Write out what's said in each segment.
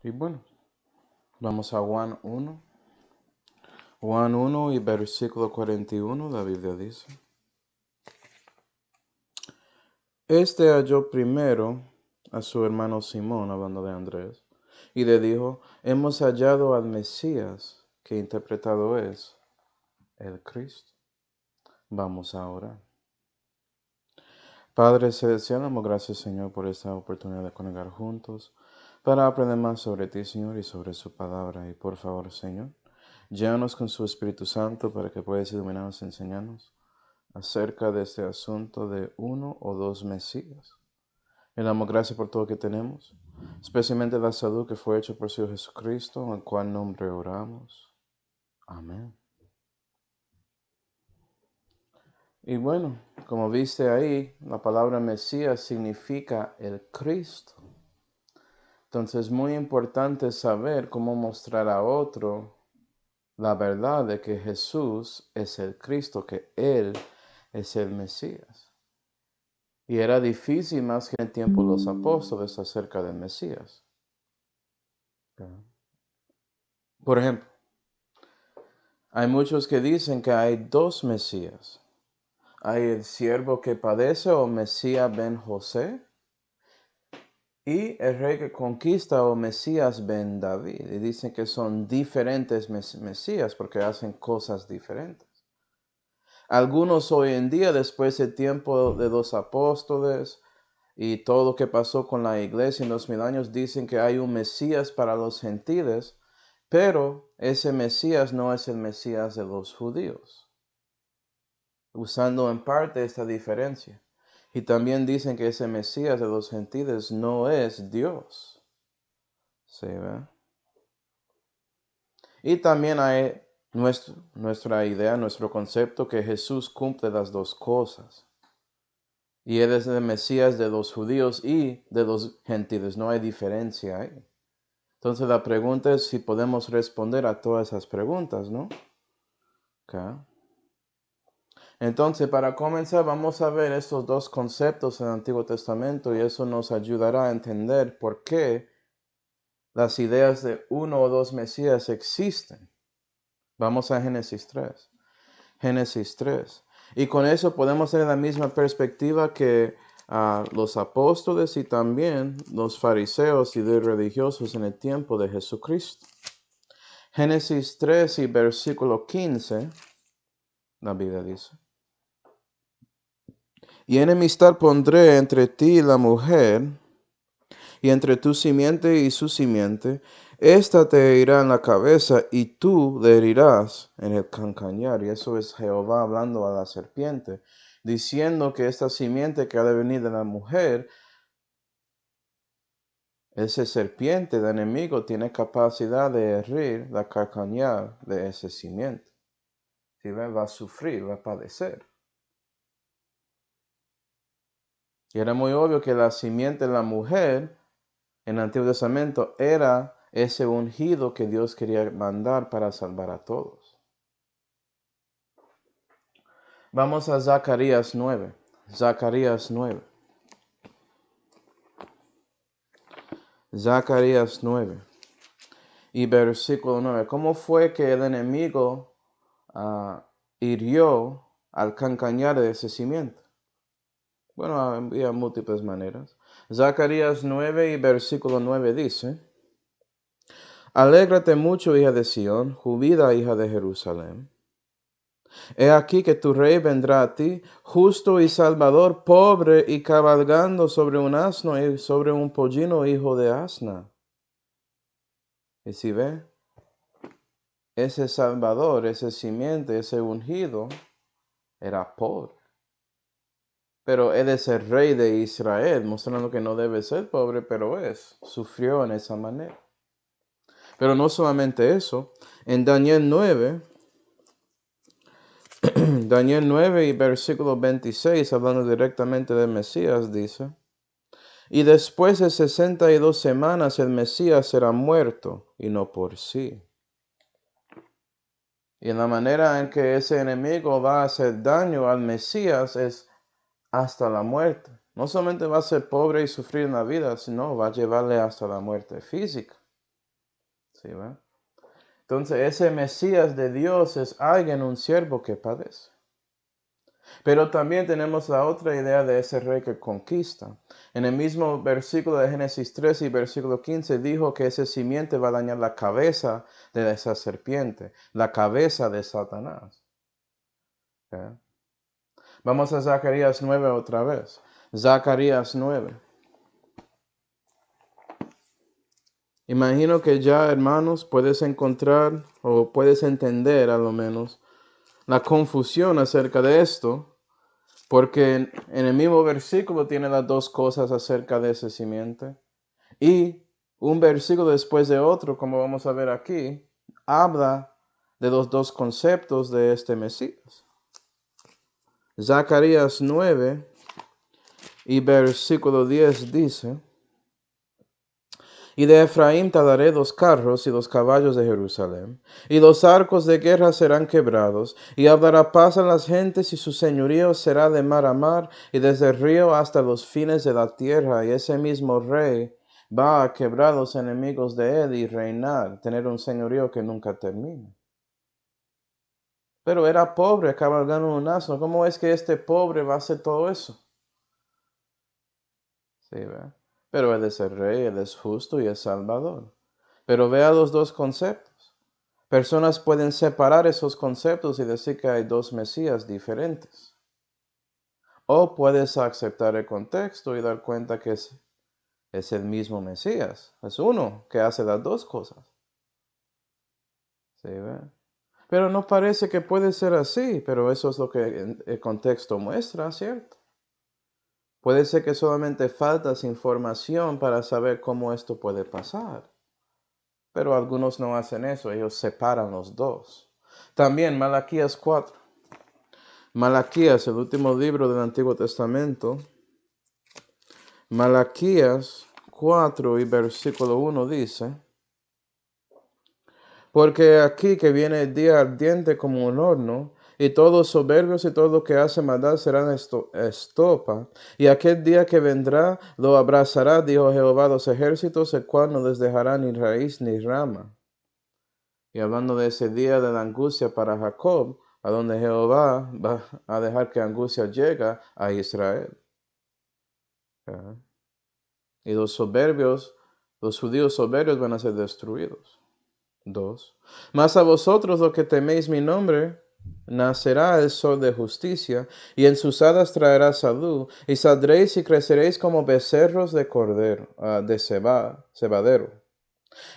Y bueno, vamos a Juan 1. Juan 1 y versículo 41, la Biblia dice: Este halló primero a su hermano Simón, hablando de Andrés, y le dijo: Hemos hallado al Mesías, que interpretado es el Cristo. Vamos a orar. Padre celestial, damos gracias, Señor, por esta oportunidad de conectar juntos para aprender más sobre ti, Señor, y sobre su palabra. Y por favor, Señor, llévanos con su Espíritu Santo para que puedas iluminarnos y enseñarnos acerca de este asunto de uno o dos Mesías. Le damos gracias por todo lo que tenemos, especialmente la salud que fue hecha por su Hijo Jesucristo, en el cual nombre oramos. Amén. Y bueno, como viste ahí, la palabra Mesías significa el Cristo. Entonces es muy importante saber cómo mostrar a otro la verdad de que Jesús es el Cristo, que Él es el Mesías. Y era difícil más que en el tiempo de los apóstoles acerca del Mesías. Por ejemplo, hay muchos que dicen que hay dos Mesías. Hay el siervo que padece o Mesías ben José, y el rey que conquista o Mesías ben David. Y dicen que son diferentes Mesías porque hacen cosas diferentes. Algunos hoy en día, después del tiempo de los apóstoles y todo lo que pasó con la iglesia en 2000 años, dicen que hay un Mesías para los gentiles, pero ese Mesías no es el Mesías de los judíos, usando en parte esta diferencia. Y también dicen que ese Mesías de los gentiles no es Dios. ¿Sí, ve? Y también hay nuestra idea, nuestro concepto que Jesús cumple las dos cosas. Y Él es el Mesías de los judíos y de los gentiles. No hay diferencia ahí. Entonces la pregunta es si podemos responder a todas esas preguntas, ¿no? Okay. Entonces, para comenzar, vamos a ver estos dos conceptos en el Antiguo Testamento y eso nos ayudará a entender por qué las ideas de uno o dos Mesías existen. Vamos a Génesis 3. Génesis 3. Y con eso podemos tener la misma perspectiva que los apóstoles y también los fariseos y los religiosos en el tiempo de Jesucristo. Génesis 3 y versículo 15, la Biblia dice: Y enemistad pondré entre ti y la mujer, y entre tu simiente y su simiente. Esta te herirá en la cabeza, y tú le herirás en el calcañar. Y eso es Jehová hablando a la serpiente, diciendo que esta simiente que ha de venir de la mujer, ese serpiente de enemigo, tiene capacidad de herir la calcañar de ese simiente. Si va a sufrir, va a padecer. Y era muy obvio que la simiente de la mujer en el Antiguo Testamento era ese ungido que Dios quería mandar para salvar a todos. Vamos a Zacarías 9. Zacarías 9. Zacarías 9. Y versículo 9. ¿Cómo fue que el enemigo hirió al cancañar de ese simiente? Bueno, había múltiples maneras. Zacarías 9 y versículo 9 dice: Alégrate mucho, hija de Sión, jubila, hija de Jerusalén. He aquí que tu rey vendrá a ti, justo y salvador, pobre y cabalgando sobre un asno y sobre un pollino hijo de asna. Y si ve, ese salvador, ese simiente, ese ungido, era pobre. Pero él es el rey de Israel, mostrando que no debe ser pobre, pero sufrió en esa manera. Pero no solamente eso, en Daniel 9, Daniel 9 y versículo 26, hablando directamente del Mesías, dice: Y después de 62 semanas el Mesías será muerto, y no por sí. Y en la manera en que ese enemigo va a hacer daño al Mesías es hasta la muerte. No solamente va a ser pobre y sufrir en la vida, sino va a llevarle hasta la muerte física. ¿Sí ve? Entonces, ese Mesías de Dios es alguien, un siervo que padece. Pero también tenemos la otra idea de ese rey que conquista. En el mismo versículo de Génesis 3 y versículo 15 dijo que ese simiente va a dañar la cabeza de esa serpiente, la cabeza de Satanás. ¿Okay? Vamos a Zacarías 9 otra vez. Zacarías 9. Imagino que ya, hermanos, puedes encontrar o puedes entender a lo menos la confusión acerca de esto, porque en el mismo versículo tiene las dos cosas acerca de ese simiente. Y un versículo después de otro, como vamos a ver aquí, habla de los dos conceptos de este Mesías. Zacarías 9 y versículo 10 dice: Y de Efraín talaré los carros y los caballos de Jerusalén, y los arcos de guerra serán quebrados, y hablará paz a las gentes, y su señorío será de mar a mar, y desde el río hasta los fines de la tierra, y ese mismo rey va a quebrar los enemigos de él y reinar, tener un señorío que nunca termina. Pero era pobre, cabalgando un asno. ¿Cómo es que este pobre va a hacer todo eso? Sí, ¿verdad? Pero él es el rey, él es justo y es salvador. Pero vea los dos conceptos. Personas pueden separar esos conceptos y decir que hay dos Mesías diferentes. O puedes aceptar el contexto y dar cuenta que es el mismo Mesías. Es uno que hace las dos cosas. ¿Sí, ve? Pero no parece que puede ser así, pero eso es lo que el contexto muestra, ¿cierto? Puede ser que solamente faltas información para saber cómo esto puede pasar. Pero algunos no hacen eso, ellos separan los dos. También Malaquías 4. Malaquías, el último libro del Antiguo Testamento. Malaquías 4 y versículo 1 dice: Porque aquí que viene el día ardiente como un horno, y todos los soberbios y todo lo que hace maldad serán estopa, y aquel día que vendrá lo abrazará, dijo Jehová de los ejércitos, el cual no les dejará ni raíz ni rama. Y hablando de ese día de la angustia para Jacob, a donde Jehová va a dejar que angustia llegue a Israel. ¿Okay? Y los soberbios, los judíos soberbios van a ser destruidos. 2. Mas a vosotros, los que teméis mi nombre, nacerá el sol de justicia, y en sus alas traerá salud, y saldréis y creceréis como becerros de cordero, de cebadero.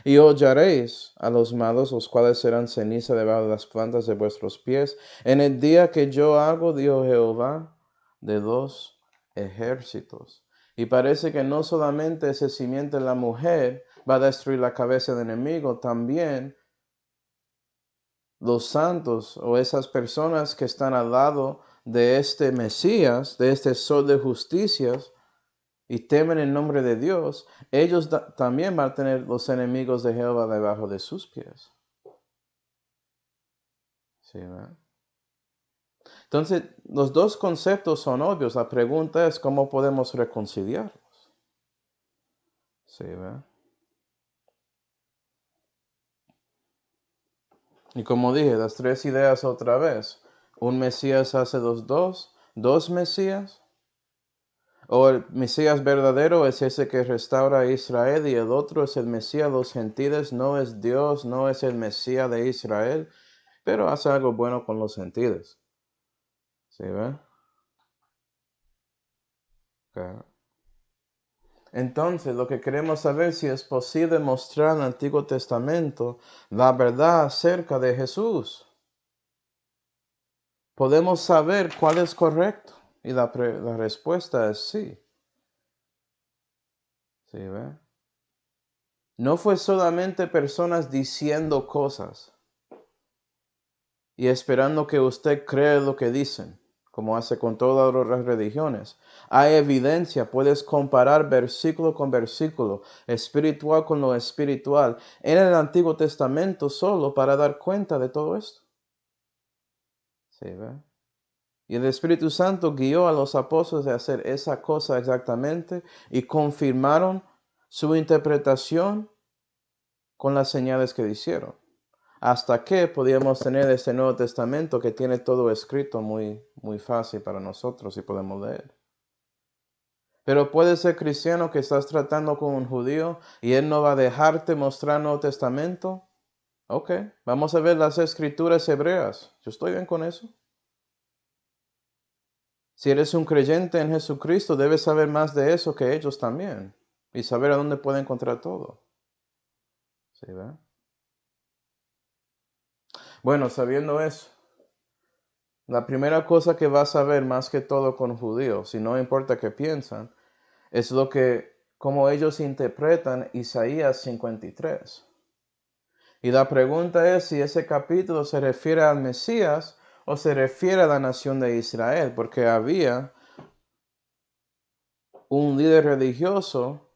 Y hollaréis a los malos, los cuales serán ceniza debajo de las plantas de vuestros pies, en el día que yo hago, dijo Jehová, de los ejércitos. Y parece que no solamente ese simiente de la mujer va a destruir la cabeza del enemigo, también los santos o esas personas que están al lado de este Mesías, de este sol de justicias, y temen el nombre de Dios, ellos también van a tener los enemigos de Jehová debajo de sus pies. ¿Sí, ¿verdad? Entonces, los dos conceptos son obvios. La pregunta es cómo podemos reconciliarlos. ¿Sí, ¿verdad? Y como dije, las tres ideas otra vez. Un Mesías hace dos Mesías. O el Mesías verdadero es ese que restaura a Israel y el otro es el Mesías de los gentiles. No es Dios, no es el Mesías de Israel, pero hace algo bueno con los gentiles. ¿Sí ve? Okay. Entonces, lo que queremos saber es si es posible mostrar en el Antiguo Testamento la verdad acerca de Jesús. Podemos saber cuál es correcto y la respuesta es sí. ¿Sí ve? No fue solamente personas diciendo cosas y esperando que usted crea lo que dicen, como hace con todas las religiones. Hay evidencia, puedes comparar versículo con versículo, espiritual con lo espiritual, en el Antiguo Testamento solo para dar cuenta de todo esto. ¿Sí, ve? Y el Espíritu Santo guió a los apóstoles a hacer esa cosa exactamente y confirmaron su interpretación con las señales que hicieron. ¿Hasta qué podíamos tener este Nuevo Testamento que tiene todo escrito muy, muy fácil para nosotros y podemos leer? Pero puede ser cristiano que estás tratando con un judío y él no va a dejarte mostrar el Nuevo Testamento. Ok, vamos a ver las escrituras hebreas. Yo estoy bien con eso. Si eres un creyente en Jesucristo, debes saber más de eso que ellos también. Y saber a dónde puede encontrar todo. ¿Sí, verdad? Bueno, sabiendo eso, la primera cosa que vas a ver más que todo con judíos, y no importa qué piensan, es cómo ellos interpretan Isaías 53. Y la pregunta es si ese capítulo se refiere al Mesías o se refiere a la nación de Israel, porque había un líder religioso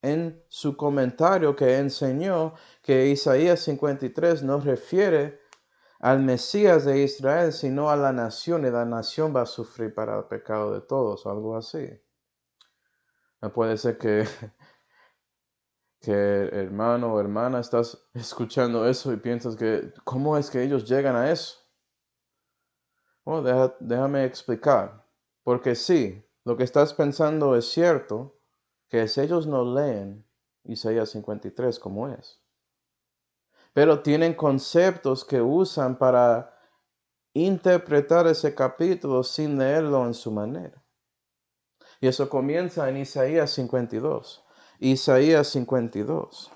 en su comentario que enseñó que Isaías 53 no refiere al Mesías de Israel, sino a la nación, y la nación va a sufrir para el pecado de todos, o algo así. No puede ser que hermano o hermana estás escuchando eso y piensas que, ¿cómo es que ellos llegan a eso? Bueno, déjame explicar. Porque sí, lo que estás pensando es cierto, que si ellos no leen Isaías 53 como es. Pero tienen conceptos que usan para interpretar ese capítulo sin leerlo en su manera. Y eso comienza en Isaías 52. Isaías 52.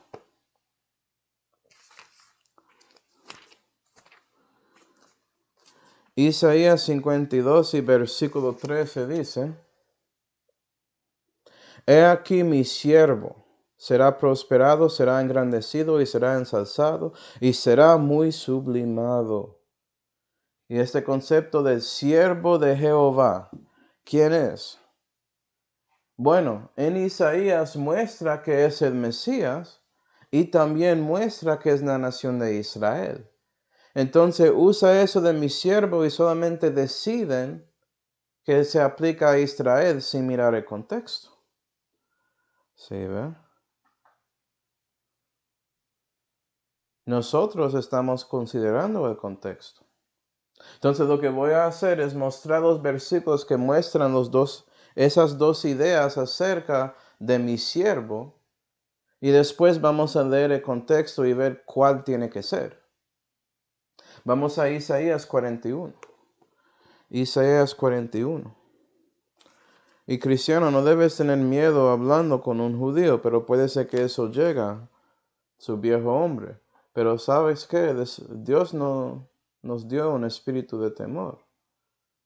Isaías 52 y versículo 13 dice: He aquí mi siervo, será prosperado, será engrandecido y será ensalzado y será muy sublimado. Y este concepto del siervo de Jehová, ¿quién es? Bueno, en Isaías muestra que es el Mesías y también muestra que es la nación de Israel. Entonces usa eso de mi siervo y solamente deciden que se aplica a Israel sin mirar el contexto. ¿Sí, ve? Nosotros estamos considerando el contexto. Entonces lo que voy a hacer es mostrar los versículos que muestran esas dos ideas acerca de mi siervo, y después vamos a leer el contexto y ver cuál tiene que ser. Vamos a Isaías 41. Isaías 41. Y cristiano, no debes tener miedo hablando con un judío, pero puede ser que eso llega, su viejo hombre. Pero ¿sabes qué? Dios no nos dio un espíritu de temor.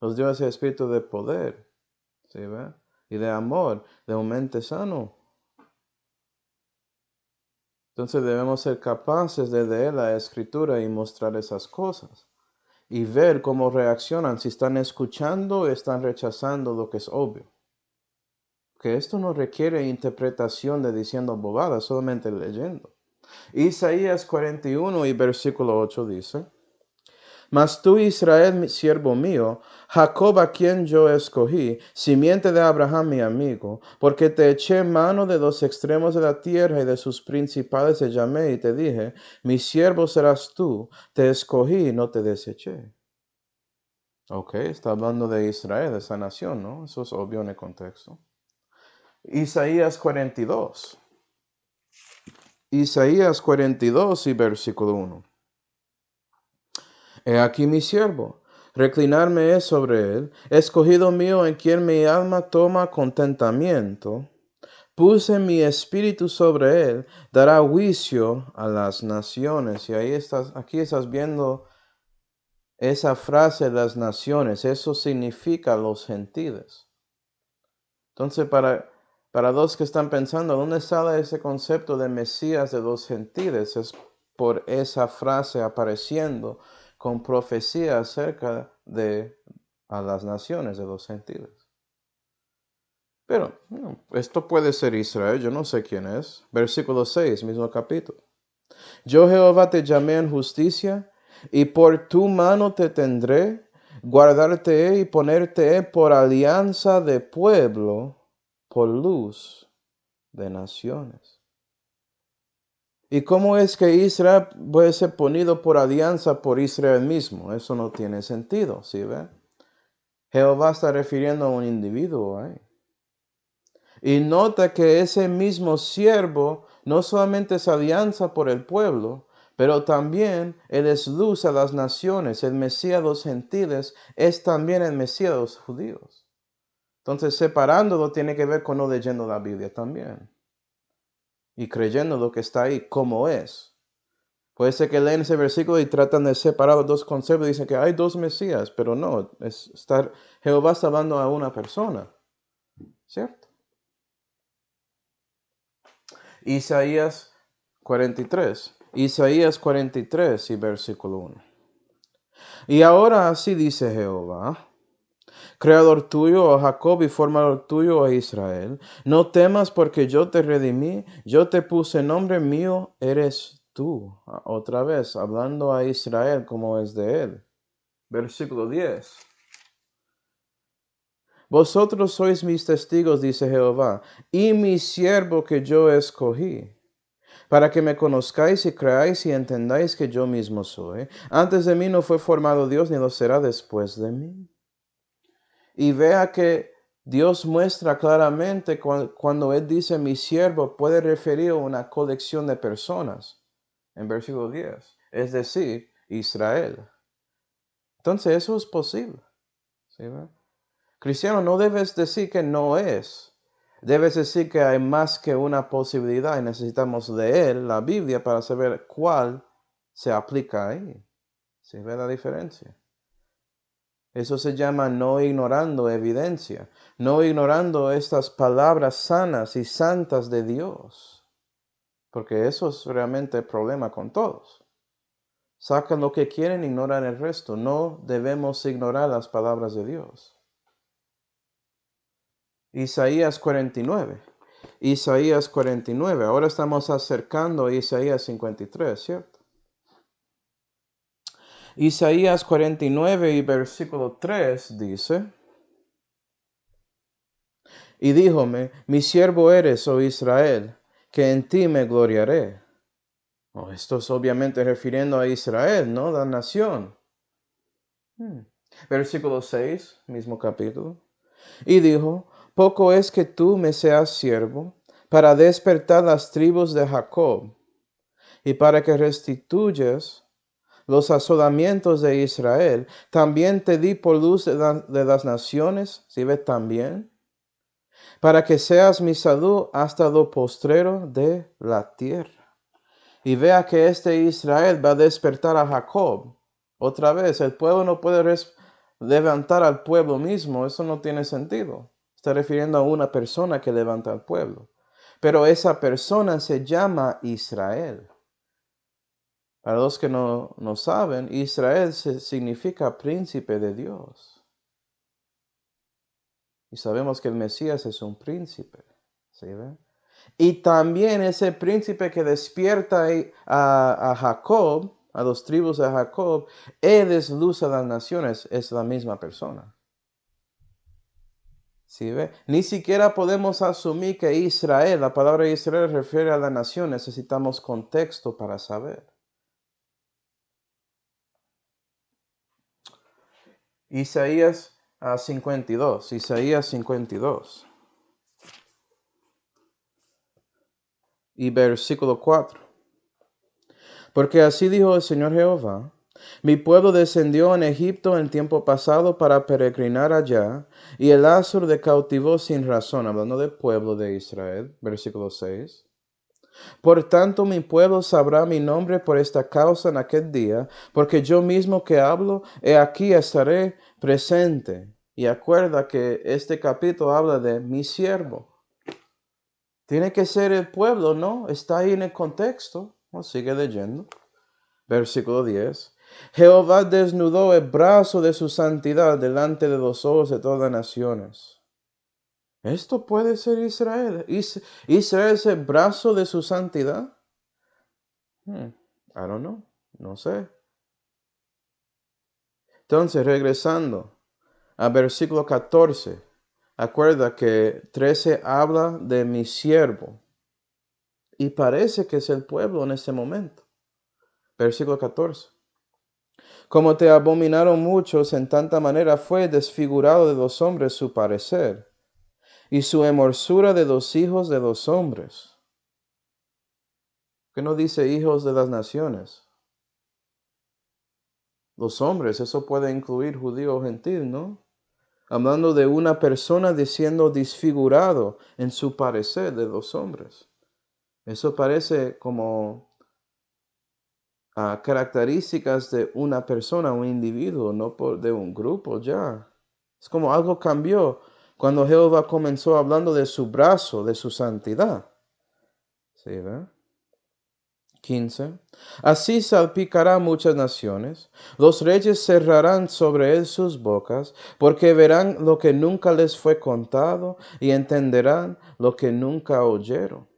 Nos dio ese espíritu de poder, ¿sí ve? Y de amor, de un mente sano. Entonces debemos ser capaces de leer la escritura y mostrar esas cosas. Y ver cómo reaccionan, si están escuchando o están rechazando lo que es obvio. Que esto no requiere interpretación de diciendo bobadas, solamente leyendo. Isaías 41 y versículo 8 dice: Mas tú, Israel, mi siervo mío, Jacob a quien yo escogí, simiente de Abraham mi amigo, porque te eché mano de los extremos de la tierra y de sus principales te llamé y te dije, mi siervo serás tú, te escogí y no te deseché. Ok, está hablando de Israel, de esa nación, ¿no? Eso es obvio en el contexto. Isaías 42. Isaías 42 y versículo 1. He aquí mi siervo, reclinarme es sobre él, escogido mío en quien mi alma toma contentamiento. Puse mi espíritu sobre él, dará juicio a las naciones. Y aquí estás viendo esa frase, las naciones. Eso significa los gentiles. Entonces, para los que están pensando, ¿dónde sale ese concepto de Mesías de los gentiles? Es por esa frase apareciendo con profecía acerca de a las naciones de los gentiles. Pero esto puede ser Israel, yo no sé quién es. Versículo 6, mismo capítulo. Yo Jehová te llamé en justicia, y por tu mano te tendré, guardarte y ponerte por alianza de pueblo, por luz de naciones. ¿Y cómo es que Israel puede ser ponido por alianza por Israel mismo? Eso no tiene sentido, ¿sí ve? Jehová está refiriendo a un individuo ahí. Y nota que ese mismo siervo no solamente es alianza por el pueblo, pero también Él es luz a las naciones. El Mesías de los gentiles es también el Mesías de los judíos. Entonces, separándolo tiene que ver con no leyendo la Biblia también. Y creyendo lo que está ahí como es. Puede ser que leen ese versículo y tratan de separar los dos conceptos y dicen que hay dos Mesías, pero no, Jehová está hablando a una persona, ¿cierto? Isaías 43 y versículo 1. Y ahora así dice Jehová, creador tuyo, oh Jacob, y formador tuyo, oh Israel, no temas porque yo te redimí, yo te puse nombre mío, eres tú. Otra vez, hablando a Israel como es de él. Versículo 10. Vosotros sois mis testigos, dice Jehová, y mi siervo que yo escogí, para que me conozcáis y creáis y entendáis que yo mismo soy. Antes de mí no fue formado Dios, ni lo será después de mí. Y vea que Dios muestra claramente cuando Él dice mi siervo, puede referir a una colección de personas, en versículo 10, es decir, Israel. Entonces eso es posible. ¿Sí, ve? Cristiano, no debes decir que no es. Debes decir que hay más que una posibilidad y necesitamos leer la Biblia para saber cuál se aplica ahí. ¿Sí ve la diferencia? Eso se llama no ignorando evidencia, no ignorando estas palabras sanas y santas de Dios. Porque eso es realmente el problema con todos. Sacan lo que quieren, ignoran el resto. No debemos ignorar las palabras de Dios. Isaías 49. Isaías 49. Ahora estamos acercando a Isaías 53, ¿cierto? Isaías 49 y versículo 3 dice, y díjome, mi siervo eres, oh Israel, que en ti me gloriaré. Oh, esto es obviamente refiriendo a Israel, ¿no? La nación. Versículo 6, mismo capítulo. Y dijo, poco es que tú me seas siervo para despertar las tribus de Jacob y para que restituyas los asolamientos de Israel. También te di por luz de las naciones, ¿sí ves también? Para que seas mi salud hasta lo postrero de la tierra. Y vea que este Israel va a despertar a Jacob. Otra vez, el pueblo no puede levantar al pueblo mismo, eso no tiene sentido. Está refiriendo a una persona que levanta al pueblo. Pero esa persona se llama Israel. Para los que no saben, Israel significa príncipe de Dios. Y sabemos que el Mesías es un príncipe. ¿Sí ve? Y también ese príncipe que despierta a Jacob, a los tribus de Jacob, él es luz a las naciones, es la misma persona. ¿Sí ve? Ni siquiera podemos asumir que Israel, la palabra Israel refiere a la nación, necesitamos contexto para saber. Isaías 52, Isaías 52. Y versículo 4. Porque así dijo el Señor Jehová, mi pueblo descendió en Egipto en tiempo pasado para peregrinar allá, y el Asur le cautivó sin razón, hablando del pueblo de Israel, versículo 6. Por tanto mi pueblo sabrá mi nombre por esta causa en aquel día, porque yo mismo que hablo, he aquí estaré presente. Y acuerda que este capítulo habla de mi siervo. Tiene que ser el pueblo, ¿no? Está ahí en el contexto. Sigue leyendo. Versículo 10. Jehová desnudó el brazo de su santidad delante de los ojos de todas las naciones. ¿Esto puede ser Israel? ¿Israel es el brazo de su santidad? I don't know. No sé. Entonces, regresando al versículo 14. Acuerda que 13 habla de mi siervo. Y parece que es el pueblo en este momento. Versículo 14. Como te abominaron muchos, en tanta manera fue desfigurado de los hombres su parecer, y su hermosura de los hijos de los hombres. ¿Qué no dice hijos de las naciones? Los hombres, eso puede incluir judío o gentil, ¿no? Hablando de una persona diciendo disfigurado en su parecer de los hombres. Eso parece como características de una persona, un individuo, no de un grupo ya. Es como algo cambió cuando Jehová comenzó hablando de su brazo, de su santidad. ¿Sí, ve? 15. Así salpicará muchas naciones, los reyes cerrarán sobre él sus bocas, porque verán lo que nunca les fue contado y entenderán lo que nunca oyeron.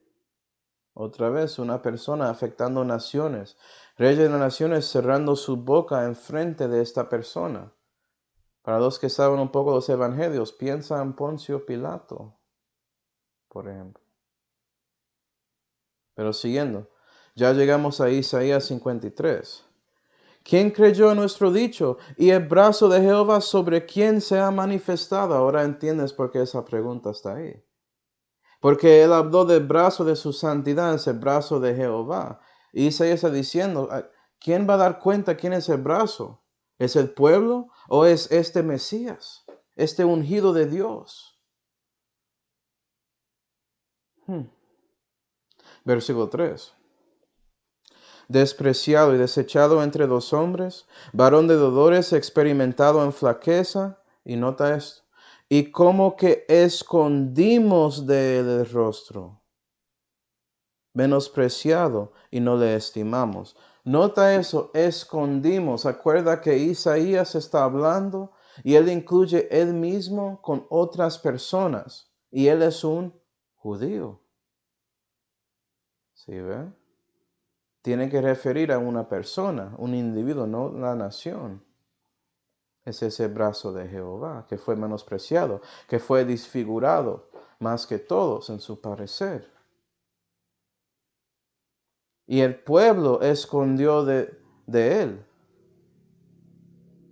Otra vez, una persona afectando naciones, reyes de naciones cerrando su boca en frente de esta persona. Para los que saben un poco los evangelios, piensa en Poncio Pilato, por ejemplo. Pero siguiendo, ya llegamos a Isaías 53. ¿Quién creyó en nuestro dicho? ¿Y el brazo de Jehová sobre quién se ha manifestado? Ahora entiendes por qué esa pregunta está ahí. Porque él habló del brazo de su santidad, es el brazo de Jehová. Y Isaías está diciendo, ¿quién va a dar cuenta quién es el brazo? ¿Es el pueblo o es este Mesías? Este ungido de Dios. Versículo 3. Despreciado y desechado entre los hombres, varón de dolores, experimentado en flaqueza, y nota esto, y como que escondimos de él el rostro, menospreciado y no le estimamos. Nota eso, escondimos. Acuerda que Isaías está hablando y él incluye él mismo con otras personas, y él es un judío. ¿Sí ve? Tiene que referir a una persona, un individuo, no la nación. Es ese brazo de Jehová que fue menospreciado, que fue desfigurado más que todos en su parecer. Y el pueblo escondió de él.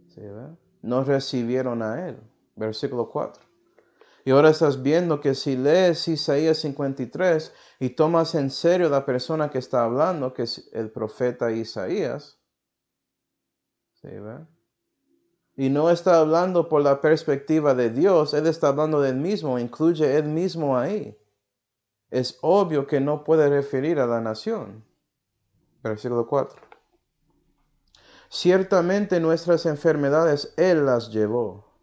¿Sí, ve? No recibieron a él. Versículo 4. Y ahora estás viendo que si lees Isaías 53 y tomas en serio la persona que está hablando, que es el profeta Isaías, ¿sí, ve? Y no está hablando por la perspectiva de Dios, él está hablando de él mismo, incluye él mismo ahí. Es obvio que no puede referir a la nación. Versículo 4. Ciertamente nuestras enfermedades él las llevó.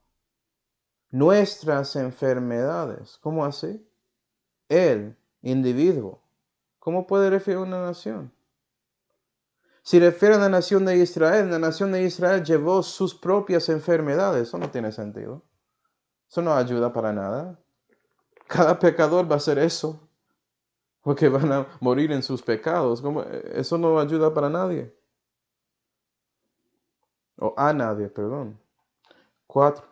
Nuestras enfermedades. ¿Cómo así? Él, individuo. ¿Cómo puede referir a una nación? Si refiere a la nación de Israel llevó sus propias enfermedades. Eso no tiene sentido. Eso no ayuda para nada. Cada pecador va a hacer eso, porque van a morir en sus pecados. Eso no ayuda para nadie. O a nadie, perdón. 4.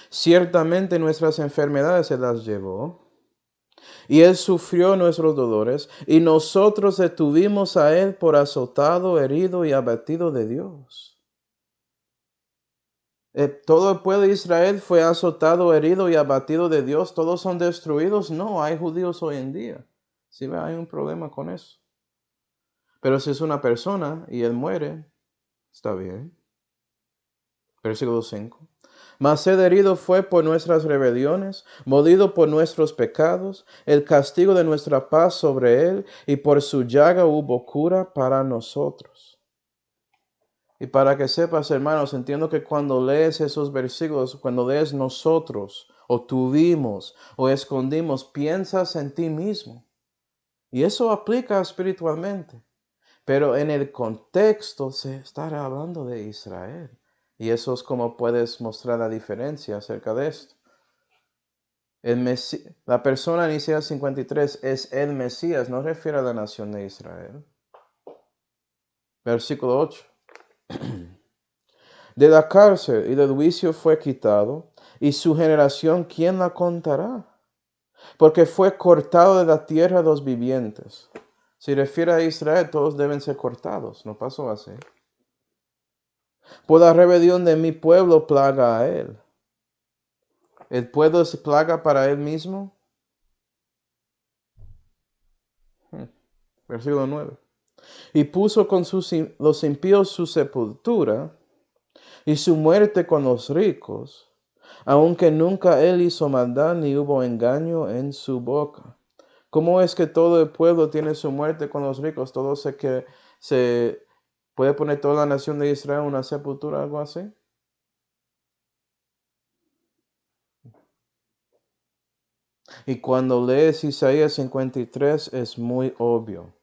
Ciertamente nuestras enfermedades se las llevó, y él sufrió nuestros dolores, y nosotros detuvimos a él por azotado, herido y abatido de Dios. ¿Todo el pueblo de Israel fue azotado, herido y abatido de Dios? ¿Todos son destruidos? No, hay judíos hoy en día. Sí, hay un problema con eso. Pero si es una persona y él muere, está bien. Versículo 5. Mas el herido fue por nuestras rebeliones, molido por nuestros pecados, el castigo de nuestra paz sobre él, y por su llaga hubo cura para nosotros. Y para que sepas, hermanos, entiendo que cuando lees esos versículos, cuando lees nosotros, o tuvimos, o escondimos, piensas en ti mismo. Y eso aplica espiritualmente. Pero en el contexto se está hablando de Israel. Y eso es como puedes mostrar la diferencia acerca de esto. La persona en Isaías 53 es el Mesías, no refiere a la nación de Israel. Versículo 8. De la cárcel y del juicio fue quitado, y su generación, ¿quién la contará? porque fue cortado de la tierra de los vivientes. Si refiere a Israel, todos deben ser cortados. No pasó así. Por la rebelión de mi pueblo plaga a él. ¿El pueblo se plaga para él mismo? Versículo 9. Y puso con los impíos su sepultura y su muerte con los ricos, aunque nunca él hizo maldad ni hubo engaño en su boca. ¿Cómo es que todo el pueblo tiene su muerte con los ricos? Todo se puede poner toda la nación de Israel en una sepultura, algo así. Y cuando lees Isaías 53 es muy obvio.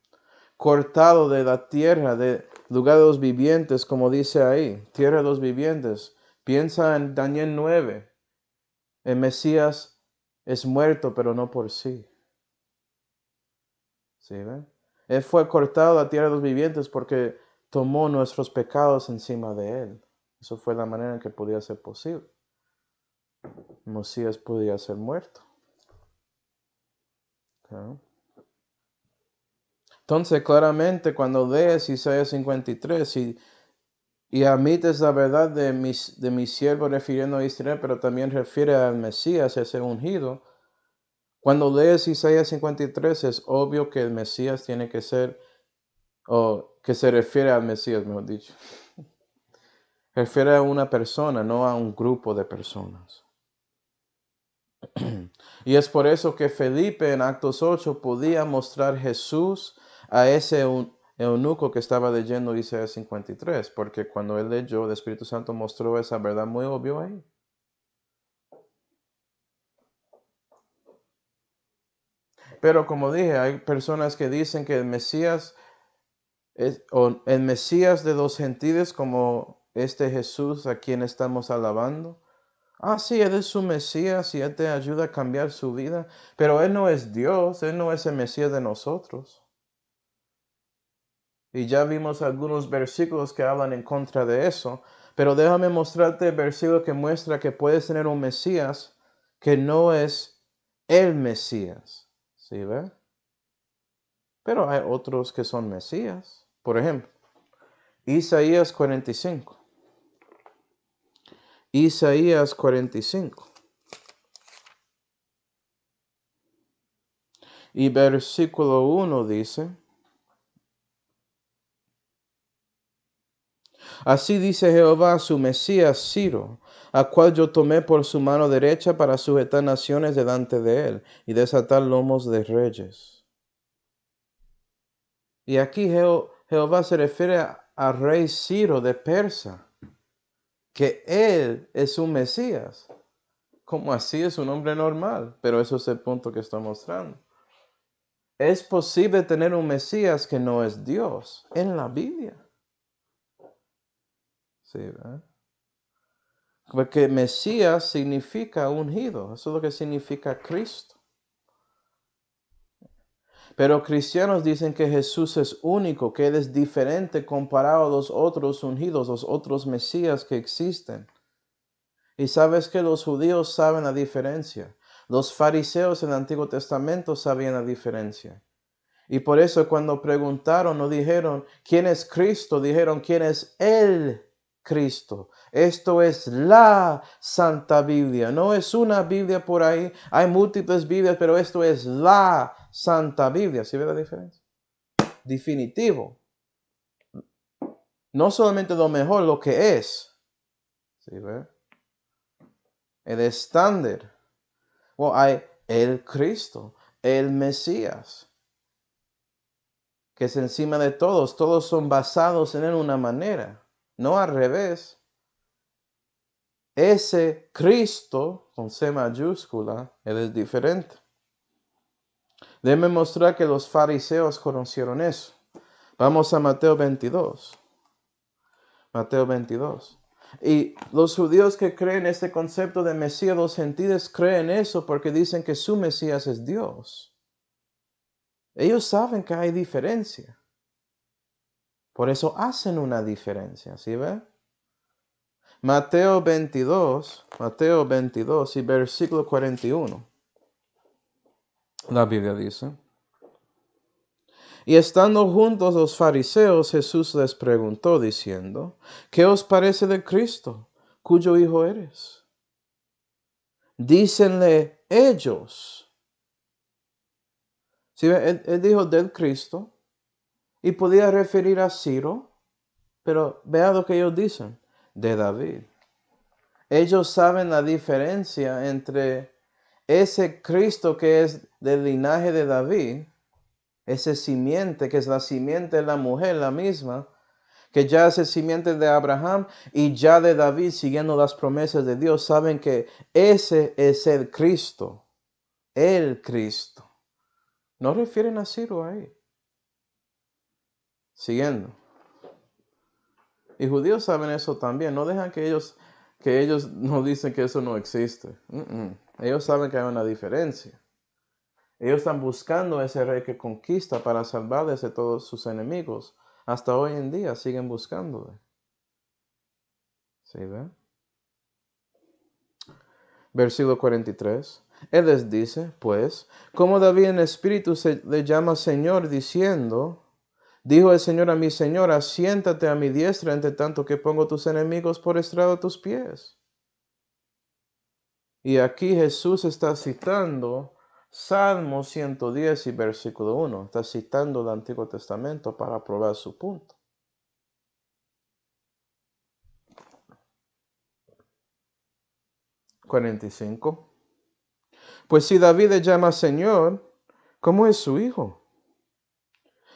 Cortado de la tierra, de lugar de los vivientes, como dice ahí, tierra de los vivientes. Piensa en Daniel 9. El Mesías es muerto, pero no por sí. ¿Sí ven? Él fue cortado de la tierra de los vivientes porque tomó nuestros pecados encima de él. Eso fue la manera en que podía ser posible. El Mesías podía ser muerto. ¿Okay? Entonces, claramente, cuando lees Isaías 53 y admites la verdad de mi siervo refiriendo a Israel, pero también refiere al Mesías, ese ungido, cuando lees Isaías 53 es obvio que el Mesías tiene que ser, o que se refiere al Mesías, mejor dicho. Refiere a una persona, no a un grupo de personas. Y es por eso que Felipe en Actos 8 podía mostrar Jesús a ese eunuco que estaba leyendo Isaías 53, porque cuando él leyó, el Espíritu Santo mostró esa verdad muy obvio ahí. Pero como dije, hay personas que dicen que el Mesías o el Mesías de los gentiles, como este Jesús a quien estamos alabando. Ah, sí, Él es su Mesías y Él te ayuda a cambiar su vida, pero Él no es Dios, Él no es el Mesías de nosotros. Y ya vimos algunos versículos que hablan en contra de eso, pero déjame mostrarte el versículo que muestra que puedes tener un Mesías que no es el Mesías. ¿Sí ve? Pero hay otros que son Mesías. Por ejemplo, Isaías 45. Isaías 45. Y versículo 1 dice: Así dice Jehová a su Mesías Ciro, a cual yo tomé por su mano derecha para sujetar naciones delante de él y desatar lomos de reyes. Y aquí Jehová se refiere a rey Ciro de Persia, que él es un Mesías. Como así es un hombre normal, pero eso es el punto que estoy mostrando. Es posible tener un Mesías que no es Dios en la Biblia. Sí, ¿verdad? Porque Mesías significa ungido, eso es lo que significa Cristo. Pero cristianos dicen que Jesús es único, que Él es diferente comparado a los otros ungidos, los otros Mesías que existen. Y sabes que los judíos saben la diferencia. Los fariseos en el Antiguo Testamento sabían la diferencia. Y por eso cuando preguntaron, no dijeron, ¿quién es Cristo? Dijeron, ¿quién es el Cristo? Esto es la Santa Biblia. No es una Biblia por ahí. Hay múltiples Biblias, pero esto es la Santa Biblia. ¿Sí ve la diferencia? Definitivo. No solamente lo mejor, lo que es. ¿Sí ve? El estándar. Hay el Cristo, el Mesías, que es encima de todos. Todos son basados en él de una manera, no al revés. Ese Cristo, con C mayúscula, él es diferente. Déjeme mostrar que los fariseos conocieron eso. Vamos a Mateo 22. Mateo 22. Y los judíos que creen este concepto de Mesías, los gentiles creen eso porque dicen que su Mesías es Dios. Ellos saben que hay diferencia. Por eso hacen una diferencia, ¿sí ve? Mateo 22 y versículo 41. La Biblia dice. Y estando juntos los fariseos, Jesús les preguntó diciendo, ¿qué os parece de Cristo, cuyo hijo eres? Dícenle ellos. ¿Sí? Él dijo del Cristo y podía referir a Ciro, pero vea lo que ellos dicen, de David. Ellos saben la diferencia entre ese Cristo que es del linaje de David, ese simiente que es la simiente de la mujer, la misma, que ya es el simiente de Abraham y ya de David, siguiendo las promesas de Dios, saben que ese es el Cristo, el Cristo. No refieren a Ciro ahí. Siguiendo. Y judíos saben eso también. No dejan que ellos no dicen que eso no existe. Ellos saben que hay una diferencia. Ellos están buscando ese rey que conquista para salvarles de todos sus enemigos. Hasta hoy en día siguen buscándole. ¿Sí ve? Versículo 43. Él les dice, pues, como David en espíritu se le llama Señor, diciendo, dijo el Señor a mi Señor, siéntate a mi diestra, entre tanto que pongo tus enemigos por estrado de tus pies. Y aquí Jesús está citando Salmo 110 y versículo 1. Está citando el Antiguo Testamento para probar su punto. $45. Pues si David le llama Señor, ¿cómo es su hijo?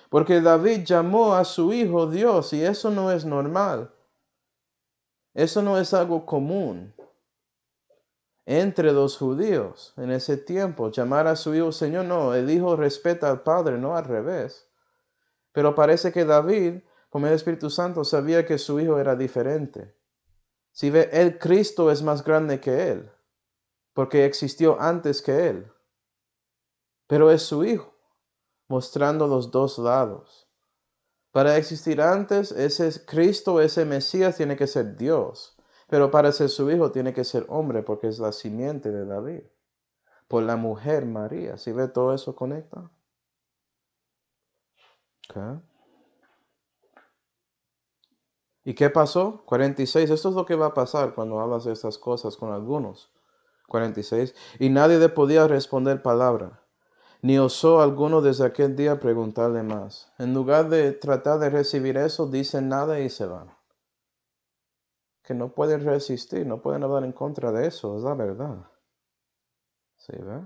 Porque David llamó a su hijo Dios y eso no es normal. Eso no es algo común entre los judíos en ese tiempo. Llamar a su hijo Señor, no, el hijo respeta al padre, no al revés. Pero parece que David, como el Espíritu Santo, sabía que su hijo era diferente. Si ve, el Cristo es más grande que él, porque existió antes que él. Pero es su hijo, mostrando los dos lados. Para existir antes, ese Cristo, ese Mesías, tiene que ser Dios. Pero para ser su hijo, tiene que ser hombre, porque es la simiente de David. Por la mujer María. ¿Sí ve todo eso conecta? Okay. ¿Y qué pasó? 46. Esto es lo que va a pasar cuando hablas de estas cosas con algunos. 46. Y nadie le podía responder palabra, ni osó alguno desde aquel día preguntarle más. En lugar de tratar de recibir eso, dicen nada y se van. Que no pueden resistir, no pueden hablar en contra de eso, es la verdad. ¿Sí ve?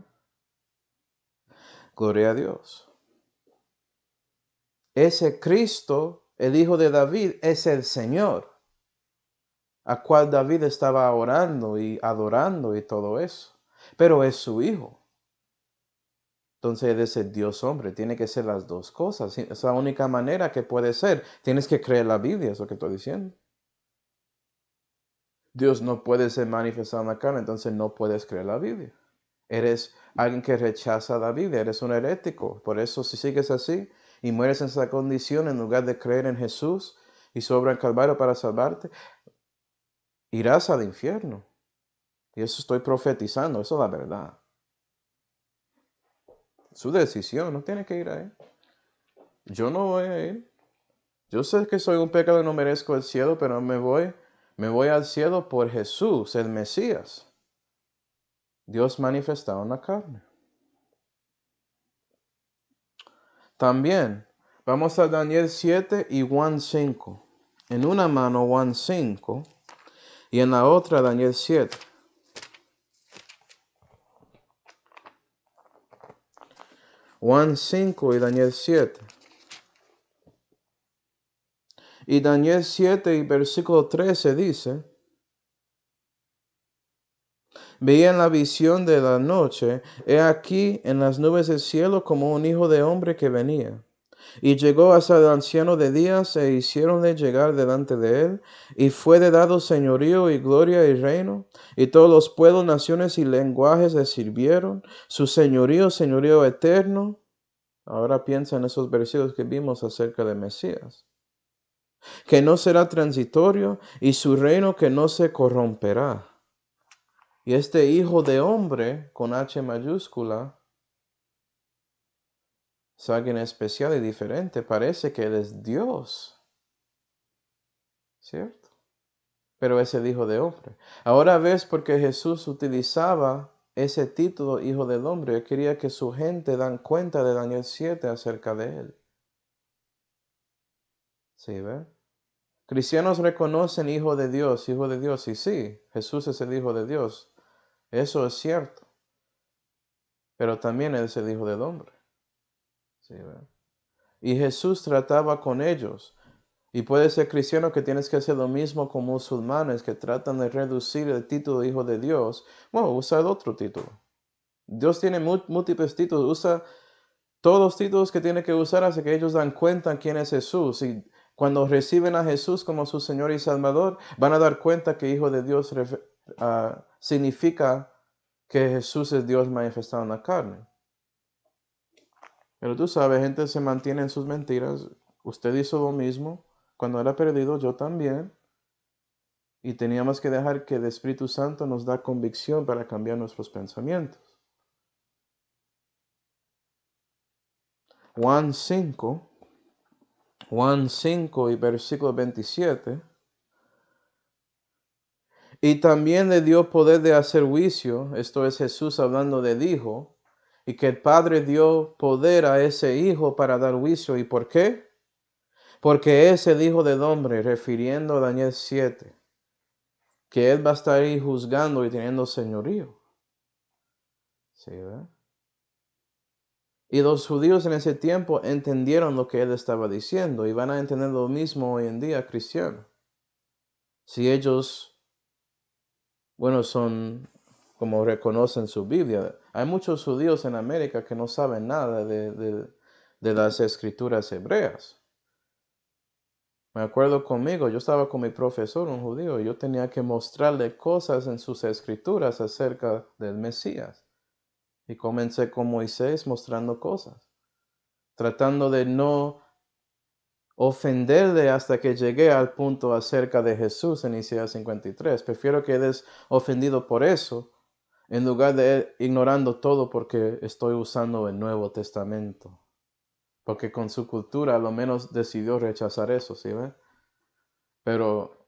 Gloria a Dios. Ese Cristo, el Hijo de David, es el Señor, a cual David estaba orando y adorando y todo eso. Pero es su Hijo. Entonces él es el Dios hombre, tiene que ser las dos cosas. Es la única manera que puede ser. Tienes que creer la Biblia, es lo que estoy diciendo. Dios no puede ser manifestado en la carne, entonces no puedes creer la Biblia. Eres alguien que rechaza la Biblia, eres un herético. Por eso si sigues así y mueres en esa condición en lugar de creer en Jesús y su obra en Calvario para salvarte, irás al infierno. Y eso estoy profetizando, eso es la verdad. Su decisión, no tiene que ir ahí. Yo no voy a ir. Yo sé que soy un pecador y no merezco el cielo, pero me voy al cielo por Jesús, el Mesías. Dios manifestado en la carne. También vamos a Daniel 7 y Juan 5. En una mano Juan 5 y en la otra Daniel 7. Juan 5 y Daniel 7. Y Daniel 7 y versículo 13 dice, veía en la visión de la noche, he aquí en las nubes del cielo como un hijo de hombre que venía. Y llegó hasta el anciano de días e hicieronle llegar delante de él, y fue de dado señorío y gloria y reino, y todos los pueblos, naciones y lenguajes le sirvieron, su señorío, señorío eterno. Ahora piensa en esos versículos que vimos acerca de Mesías, que no será transitorio, y su reino que no se corromperá. Y este hijo de hombre, con H mayúscula, Es alguien especial y diferente. Parece que Él es Dios, ¿cierto? Pero es el Hijo de Hombre. Ahora ves por qué Jesús utilizaba ese título, Hijo del Hombre. Él quería que su gente dan cuenta de Daniel 7 acerca de Él. ¿Sí, ve? Cristianos reconocen Hijo de Dios, y sí, Jesús es el Hijo de Dios. Eso es cierto. Pero también Él es el Hijo del Hombre. ¿Sí, ve? Y Jesús trataba con ellos. Y puede ser cristiano que tienes que hacer lo mismo con musulmanes que tratan de reducir el título de Hijo de Dios. Bueno, usa el otro título. Dios tiene múltiples títulos. Usa todos los títulos que tiene que usar hasta que ellos dan cuenta quién es Jesús. Y cuando reciben a Jesús como su Señor y Salvador, van a dar cuenta que Hijo de Dios significa que Jesús es Dios manifestado en la carne. Pero tú sabes, gente se mantiene en sus mentiras. Usted hizo lo mismo. Cuando era perdido, yo también. Y teníamos que dejar que el Espíritu Santo nos da convicción para cambiar nuestros pensamientos. Juan 5 y versículo 27. Y también le dio poder de hacer juicio, esto es Jesús hablando del Hijo, y que el Padre dio poder a ese Hijo para dar juicio. ¿Y por qué? Porque es el Hijo del Hombre, refiriendo a Daniel 7, que Él va a estar ahí juzgando y teniendo señorío. ¿Sí, verdad? Y los judíos en ese tiempo entendieron lo que Él estaba diciendo y van a entender lo mismo hoy en día, cristiano. Si ellos, bueno, son como reconocen su Biblia. Hay muchos judíos en América que no saben nada de las escrituras hebreas. Me acuerdo conmigo, yo estaba con mi profesor, un judío, y yo tenía que mostrarle cosas en sus escrituras acerca del Mesías. Y comencé con Moisés mostrando cosas, tratando de no ofenderle hasta que llegué al punto acerca de Jesús en Isaías 53. Prefiero que él es ofendido por eso, en lugar de él ignorando todo porque estoy usando el Nuevo Testamento. Porque con su cultura a lo menos decidió rechazar eso, ¿sí ve? Pero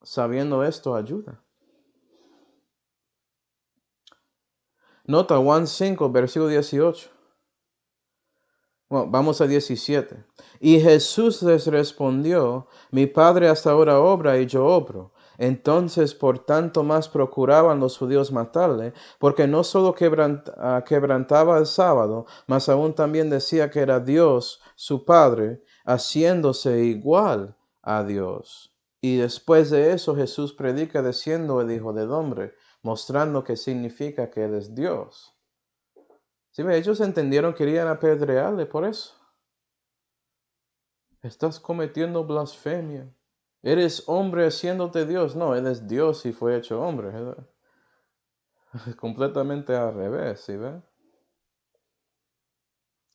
sabiendo esto ayuda. Nota Juan 5, versículo 18. Bueno, vamos a 17. Y Jesús les respondió, mi Padre hasta ahora obra y yo obro. Entonces, por tanto más procuraban los judíos matarle, porque no solo quebrantaba el sábado, mas aún también decía que era Dios, su Padre, haciéndose igual a Dios. Y después de eso Jesús predica diciendo el Hijo del Hombre, mostrando que significa que Él es Dios. Sí, ellos entendieron que querían apedrearle por eso. Estás cometiendo blasfemia. Eres hombre haciéndote Dios. No, Él es Dios y fue hecho hombre. Completamente al revés, ¿sí ve?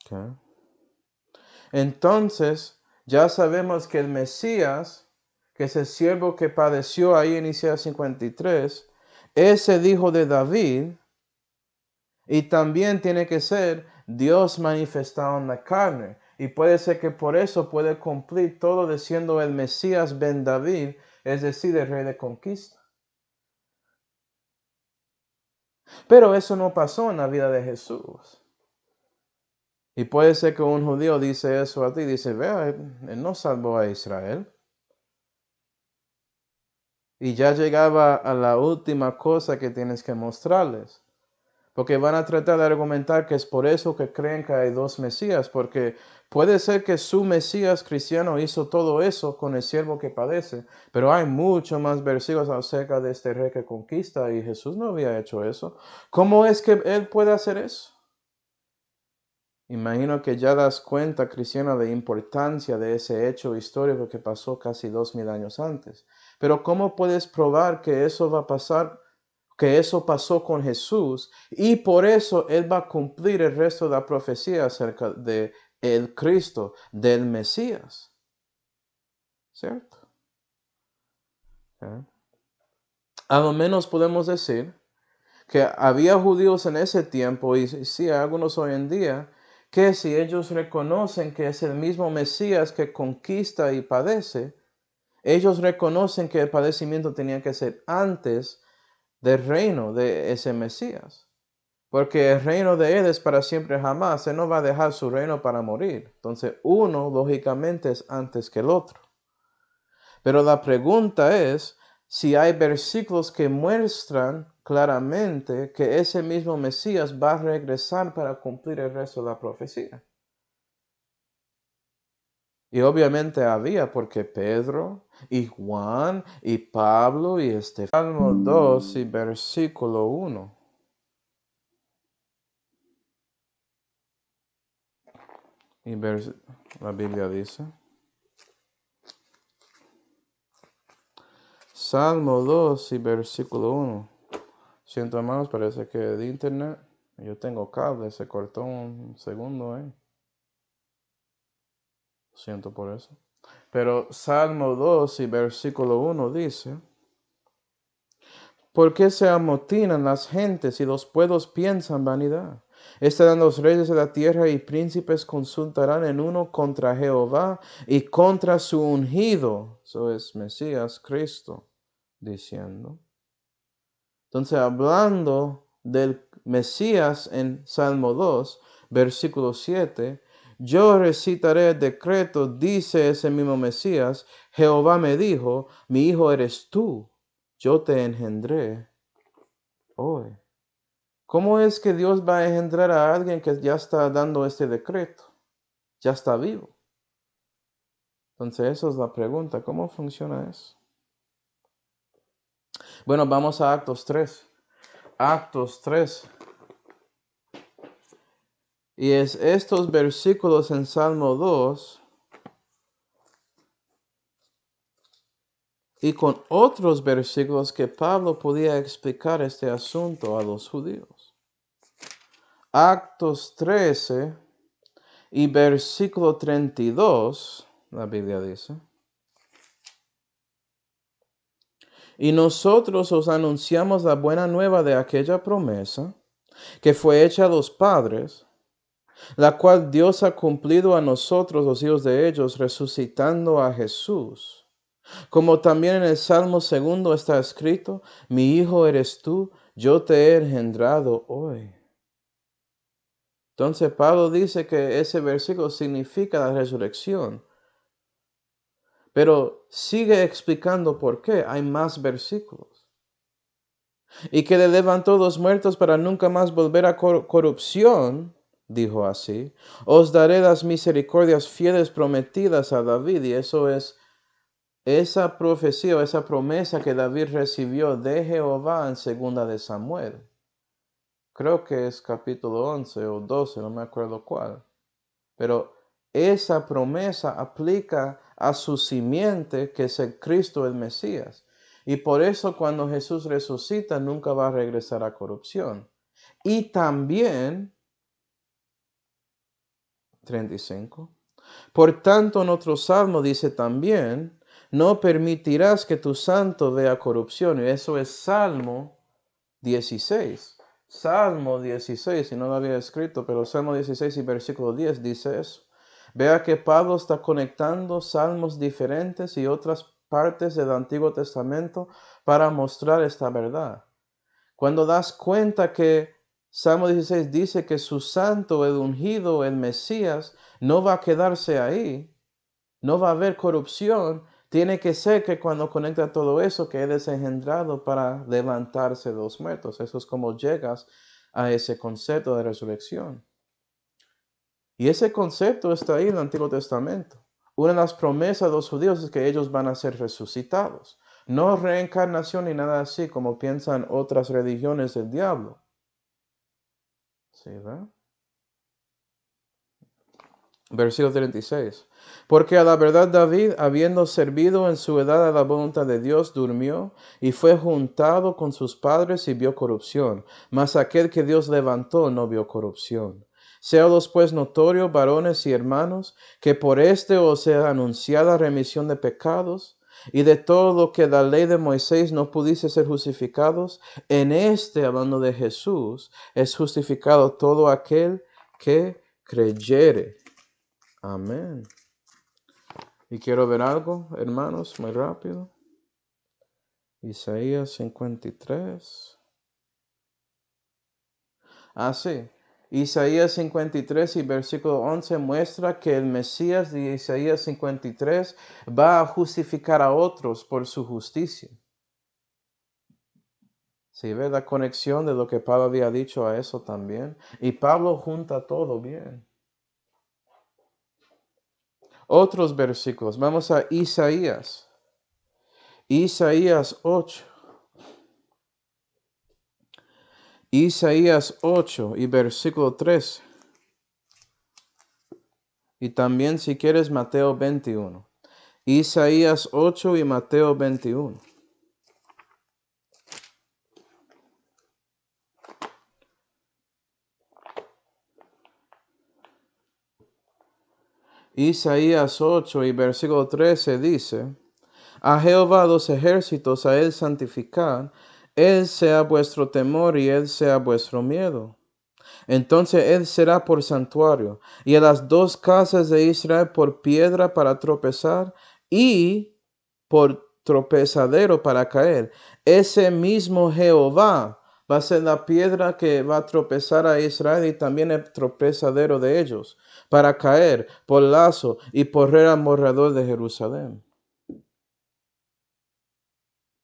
Okay. Entonces, ya sabemos que el Mesías, que es el siervo que padeció ahí en Isaías 53, es el hijo de David y también tiene que ser Dios manifestado en la carne. Y puede ser que por eso puede cumplir todo diciendo el Mesías ben David, es decir, el rey de conquista. Pero eso no pasó en la vida de Jesús. Y puede ser que un judío dice eso a ti, dice, vea, él no salvó a Israel. Y ya llegaba a la última cosa que tienes que mostrarles. Porque van a tratar de argumentar que es por eso que creen que hay dos Mesías, porque puede ser que su Mesías cristiano hizo todo eso con el siervo que padece, pero hay muchos más versículos acerca de este rey que conquista y Jesús no había hecho eso. ¿Cómo es que él puede hacer eso? Imagino que ya das cuenta, cristiano, de importancia de ese hecho histórico que pasó casi 2000 años antes. Pero ¿cómo puedes probar que eso va a pasar? Que eso pasó con Jesús y por eso Él va a cumplir el resto de la profecía acerca de el Cristo, del Mesías. ¿Cierto? ¿Eh? A lo menos podemos decir que había judíos en ese tiempo y sí, algunos hoy en día que si ellos reconocen que es el mismo Mesías que conquista y padece, ellos reconocen que el padecimiento tenía que ser antes del reino de ese Mesías. Porque el reino de Él es para siempre jamás. Él no va a dejar su reino para morir. Entonces, uno, lógicamente, es antes que el otro. Pero la pregunta es si hay versículos que muestran claramente que ese mismo Mesías va a regresar para cumplir el resto de la profecía. Y obviamente había, porque Pedro y Juan y Pablo y Salmo 2 y versículo 1. Y la Biblia dice, Salmo 2 y versículo 1. Siento, hermanos, parece que de internet, yo tengo cable, se cortó un segundo, Siento por eso. Pero Salmo 2 y versículo 1 dice, ¿por qué se amotinan las gentes y los pueblos piensan vanidad? Estarán los reyes de la tierra y príncipes consultarán en uno contra Jehová y contra su ungido, eso es Mesías, Cristo, diciendo. Entonces, hablando del Mesías en Salmo 2, versículo 7, yo recitaré el decreto, dice ese mismo Mesías, Jehová me dijo, mi hijo eres tú, yo te engendré hoy. ¿Cómo es que Dios va a engendrar a alguien que ya está dando este decreto? Ya está vivo. Entonces, esa es la pregunta, ¿cómo funciona eso? Bueno, vamos a Actos 3. Actos 3. Y es estos versículos en Salmo 2 y con otros versículos que Pablo podía explicar este asunto a los judíos. Actos 13 y versículo 32, la Biblia dice, y nosotros os anunciamos la buena nueva de aquella promesa que fue hecha a los padres, la cual Dios ha cumplido a nosotros, los hijos de ellos, resucitando a Jesús. Como también en el Salmo 2 está escrito, mi hijo eres tú, yo te he engendrado hoy. Entonces Pablo dice que ese versículo significa la resurrección. Pero sigue explicando por qué. Hay más versículos. Y que le levantó los muertos para nunca más volver a corrupción, dijo así. Os daré las misericordias fieles prometidas a David. Y eso es esa profecía o esa promesa que David recibió de Jehová en 2 de Samuel. Creo que es capítulo 11 o 12, no me acuerdo cuál. Pero esa promesa aplica a su simiente, que es el Cristo, el Mesías. Y por eso cuando Jesús resucita nunca va a regresar a corrupción. Y también, 35, por tanto en otro salmo dice también, no permitirás que tu santo vea corrupción. Y eso es Salmo 16. Salmo 16, si no lo había escrito, pero Salmo 16 y versículo 10 dice eso. Vea que Pablo está conectando salmos diferentes y otras partes del Antiguo Testamento para mostrar esta verdad. Cuando das cuenta que Salmo 16 dice que su santo, el ungido, el Mesías, no va a quedarse ahí, no va a haber corrupción, tiene que ser que cuando conecta todo eso, que Él es engendrado para levantarse de los muertos. Eso es como llegas a ese concepto de resurrección. Y ese concepto está ahí en el Antiguo Testamento. Una de las promesas de los judíos es que ellos van a ser resucitados. No reencarnación ni nada así como piensan otras religiones del diablo. ¿Sí, verdad? Versículo 36. Porque a la verdad David, habiendo servido en su edad a la voluntad de Dios, durmió y fue juntado con sus padres y vio corrupción. Mas aquel que Dios levantó no vio corrupción. Seaos pues notorio, varones y hermanos, que por este os sea anunciada remisión de pecados, y de todo lo que la ley de Moisés no pudiese ser justificados, en este, hablando de Jesús, es justificado todo aquel que creyere. Amén. Y quiero ver algo, hermanos, muy rápido. Isaías 53. Sí. Isaías 53 y versículo 11 muestra que el Mesías de Isaías 53 va a justificar a otros por su justicia. ¿Sí ve la conexión de lo que Pablo había dicho a eso también? Y Pablo junta todo bien. Otros versículos. Vamos a Isaías. Isaías 8. Isaías 8 y versículo 3. Y también si quieres Mateo 21. Isaías 8 y Mateo 21. Isaías 8 y versículo 13 dice: A Jehová los ejércitos, a él santificad, él sea vuestro temor y él sea vuestro miedo. Entonces él será por santuario, y a las dos casas de Israel por piedra para tropezar, y por tropezadero para caer. Ese mismo Jehová va a ser la piedra que va a tropezar a Israel y también el tropezadero de ellos, para caer por lazo y por el amorrador de Jerusalén.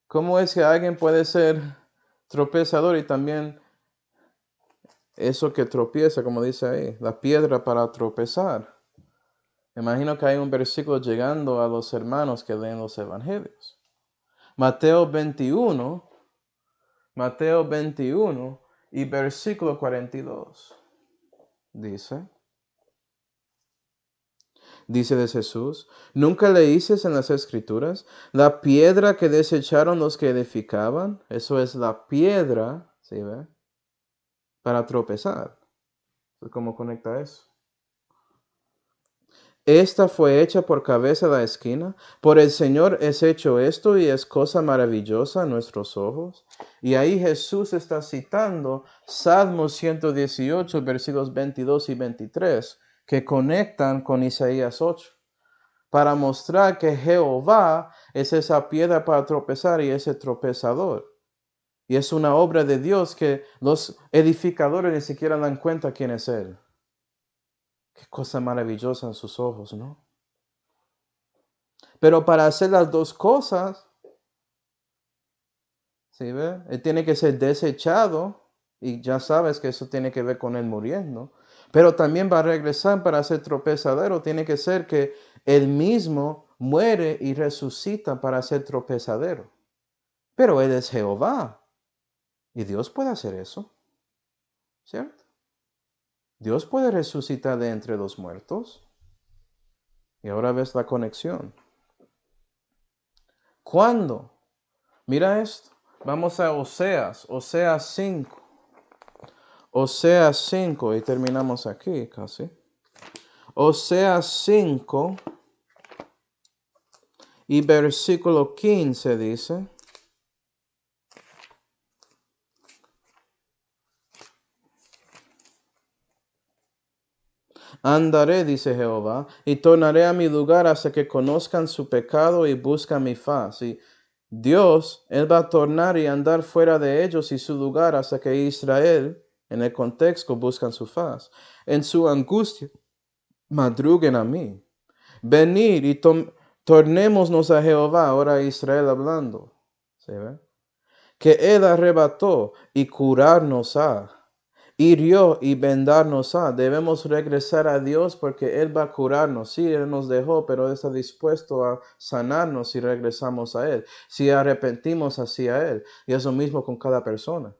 ¿Cómo es que alguien puede ser tropezador y también eso que tropieza, como dice ahí, la piedra para tropezar? Imagino que hay un versículo llegando a los hermanos que leen los evangelios. Mateo 21 y versículo 42. Dice de Jesús: ¿Nunca leíces en las Escrituras la piedra que desecharon los que edificaban? Eso es la piedra, ¿sí ve? Para tropezar. ¿Cómo conecta eso? Esta fue hecha por cabeza de la esquina. Por el Señor es hecho esto y es cosa maravillosa a nuestros ojos. Y ahí Jesús está citando Salmo 118, versículos 22 y 23, que conectan con Isaías 8, para mostrar que Jehová es esa piedra para tropezar y ese tropezador. Y es una obra de Dios que los edificadores ni siquiera dan cuenta quién es Él. Qué cosa maravillosa en sus ojos, ¿no? Pero para hacer las dos cosas, ¿sí ve? Él tiene que ser desechado, y ya sabes que eso tiene que ver con él muriendo. Pero también va a regresar para ser tropezadero. Tiene que ser que él mismo muere y resucita para ser tropezadero. Pero él es Jehová. Y Dios puede hacer eso, ¿cierto? Dios puede resucitar de entre los muertos. Y ahora ves la conexión. ¿Cuándo? Mira esto. Vamos a Oseas 5. Oseas 5, y terminamos aquí casi. Oseas 5 y versículo 15 dice: Andaré, dice Jehová, y tornaré a mi lugar hasta que conozcan su pecado y buscan mi faz. Y Dios, Él va a tornar y andar fuera de ellos y su lugar hasta que Israel, en el contexto, buscan su faz. En su angustia, madruguen a mí. Venid y tornémonos a Jehová, ahora Israel hablando. ¿Se ve? Que Él arrebató y curarnos ha. Hirió y vendarnos ha. Debemos regresar a Dios porque Él va a curarnos. Sí, Él nos dejó, pero Él está dispuesto a sanarnos si regresamos a Él. Si arrepentimos hacia Él. Y es lo mismo con cada persona.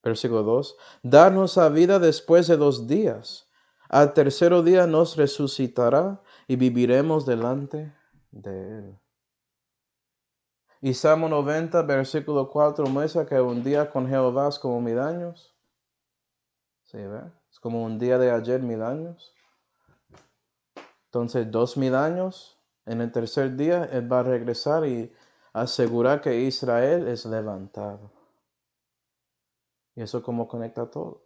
Versículo 2. Darnos a vida después de 2 días. Al tercero día nos resucitará y viviremos delante de Él. Y Salmo 90, versículo 4 muestra que un día con Jehová es como 1000 años. ¿Sí ve? Es como un día de ayer, 1000 años. Entonces, 2000 años. En el tercer día, Él va a regresar y asegurar que Israel es levantado. Y eso como conecta todo.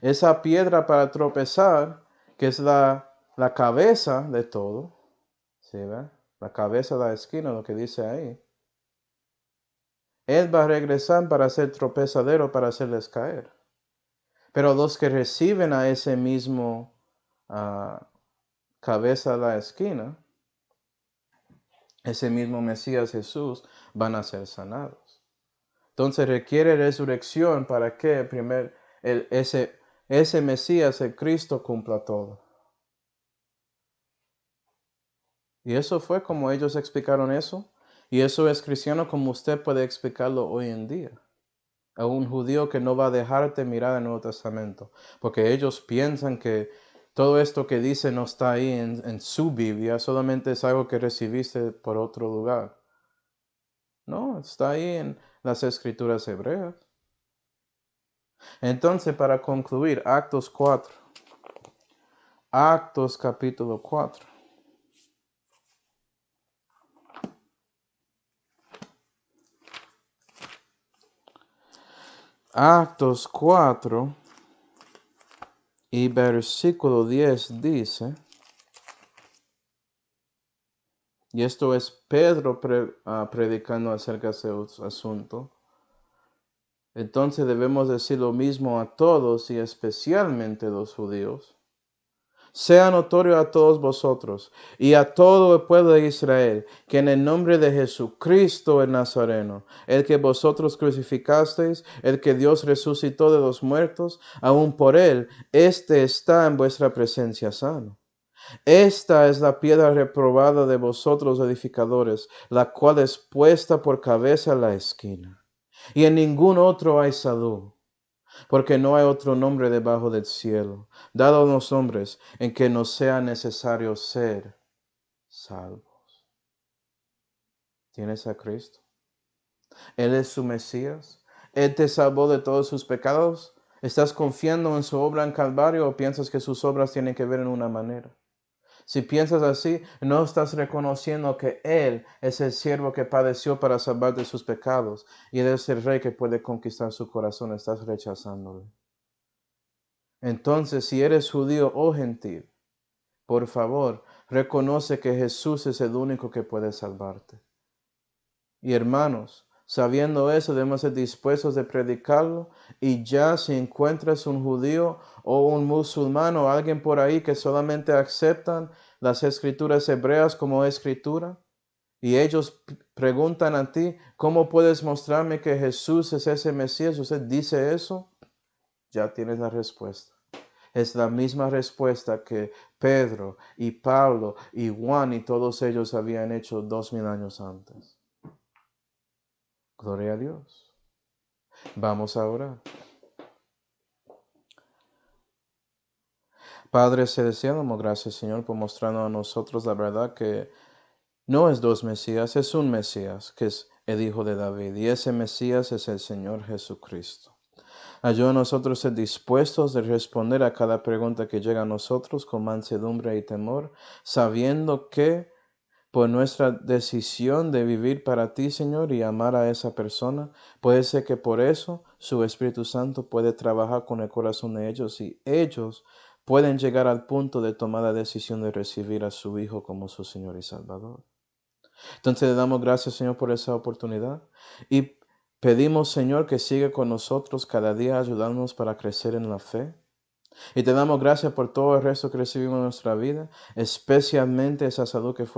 esa piedra para tropezar, que es la cabeza de todo, ¿sí ve? La cabeza de la esquina, lo que dice ahí. Él va a regresar para hacer tropezadero, para hacerles caer. Pero los que reciben a ese mismo cabeza de la esquina, ese mismo Mesías Jesús, van a ser sanados. Entonces requiere resurrección para que ese Mesías, el Cristo, cumpla todo. Y eso fue como ellos explicaron eso. Y eso es cristiano como usted puede explicarlo hoy en día. A un judío que no va a dejarte mirar el Nuevo Testamento. Porque ellos piensan que todo esto que dice no está ahí en su Biblia, solamente es algo que recibiste por otro lugar. No, está ahí en las Escrituras hebreas. Entonces, para concluir, Actos 4. Actos capítulo 4. Actos 4 y versículo 10 dice, y esto es Pedro predicando acerca de ese asunto. Entonces debemos decir lo mismo a todos y especialmente a los judíos. Sea notorio a todos vosotros y a todo el pueblo de Israel que en el nombre de Jesucristo el Nazareno, el que vosotros crucificasteis, el que Dios resucitó de los muertos, aún por él, está en vuestra presencia sano. Esta es la piedra reprobada de vosotros edificadores, la cual es puesta por cabeza en la esquina. Y en ningún otro hay salud, porque no hay otro nombre debajo del cielo, dado a los hombres, en que nos sea necesario ser salvos. ¿Tienes a Cristo? Él es su Mesías. Él te salvó de todos sus pecados. ¿Estás confiando en su obra en Calvario o piensas que sus obras tienen que ver en una manera? Si piensas así, no estás reconociendo que Él es el siervo que padeció para salvar de sus pecados y Él es el rey que puede conquistar su corazón. Estás rechazándole. Entonces, si eres judío o gentil, por favor, reconoce que Jesús es el único que puede salvarte. Y hermanos, sabiendo eso, debemos ser dispuestos de predicarlo. Y ya si encuentras un judío o un musulmán o alguien por ahí que solamente aceptan las escrituras hebreas como escritura, y ellos preguntan a ti, ¿cómo puedes mostrarme que Jesús es ese Mesías? Usted dice eso, ya tienes la respuesta. Es la misma respuesta que Pedro y Pablo y Juan y todos ellos habían hecho 2000 años antes. Gloria a Dios. Vamos a orar. Padre celestial, damos gracias, Señor, por mostrarnos a nosotros la verdad que no es dos Mesías, es un Mesías, que es el Hijo de David. Y ese Mesías es el Señor Jesucristo. Ayuda a nosotros ser dispuestos de responder a cada pregunta que llega a nosotros con mansedumbre y temor, sabiendo que por nuestra decisión de vivir para ti, Señor, y amar a esa persona, puede ser que por eso su Espíritu Santo puede trabajar con el corazón de ellos y ellos pueden llegar al punto de tomar la decisión de recibir a su Hijo como su Señor y Salvador. Entonces le damos gracias, Señor, por esa oportunidad y pedimos, Señor, que siga con nosotros cada día ayudándonos para crecer en la fe. Y te damos gracias por todo el resto que recibimos en nuestra vida, especialmente esa salud que fue